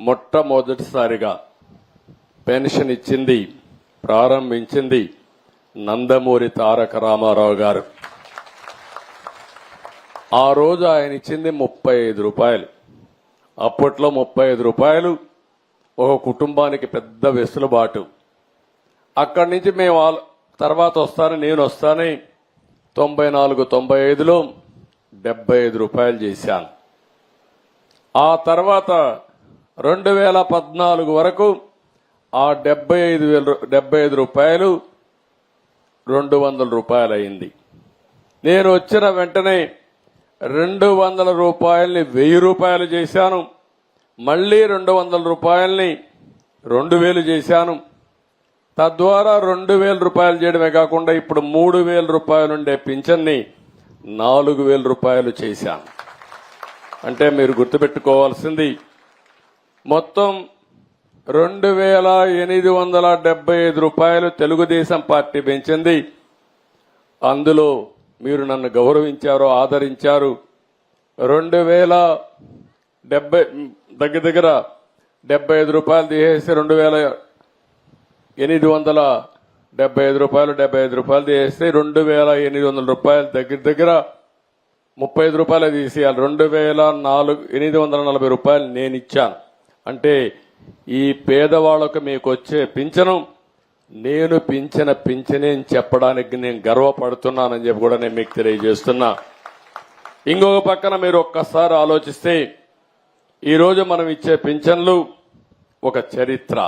మొట్టమొదటిసారిగా పెన్షన్ ఇచ్చింది, ప్రారంభించింది నందమూరి తారక రామారావు గారు. ఆ రోజు ఆయన ఇచ్చింది 35 రూపాయలు. అప్పట్లో 35 రూపాయలు ఒక కుటుంబానికి పెద్ద వెసులుబాటు. అక్కడి నుంచి మేము తర్వాత నేను వస్తానని 94-95లో 75 రూపాయలు చేశాను. ఆ తర్వాత 2014 వరకు ఆ 75 రూపాయలు 200 రూపాయలు అయింది. నేను వచ్చిన వెంటనే 200 రూపాయల్ని 1000 రూపాయలు చేశాను. మళ్లీ 200 రూపాయల్ని 2000 చేశాను. తద్వారా 2000 రూపాయలు చేయడమే కాకుండా ఇప్పుడు 3000 రూపాయలు ఉండే పింఛన్ని 4000 రూపాయలు చేశాను. అంటే మీరు గుర్తుపెట్టుకోవాల్సింది మొత్తం 2875 రూపాయలు తెలుగుదేశం పార్టీ పెంచింది. అందులో మీరు నన్ను గౌరవించారు, ఆదరించారు. 2070 దగ్గర 75 రూపాయలు తీసేసి 2875 రూపాయలు 75 రూపాయలు తీసేస్తే 2800 రూపాయలు దగ్గర 35 రూపాయలు తీసేయాలి. 2840 రూపాయలు నేను ఇచ్చాను. అంటే ఈ పేదవాళ్లకు మీకు వచ్చే పింఛను నేను పింఛన పింఛనే అని చెప్పడానికి నేను గర్వపడుతున్నానని చెప్పి కూడా నేను మీకు తెలియజేస్తున్నా. ఇంకొక పక్కన మీరు ఒక్కసారి ఆలోచిస్తే ఈరోజు మనం ఇచ్చే పింఛన్లు ఒక చరిత్ర.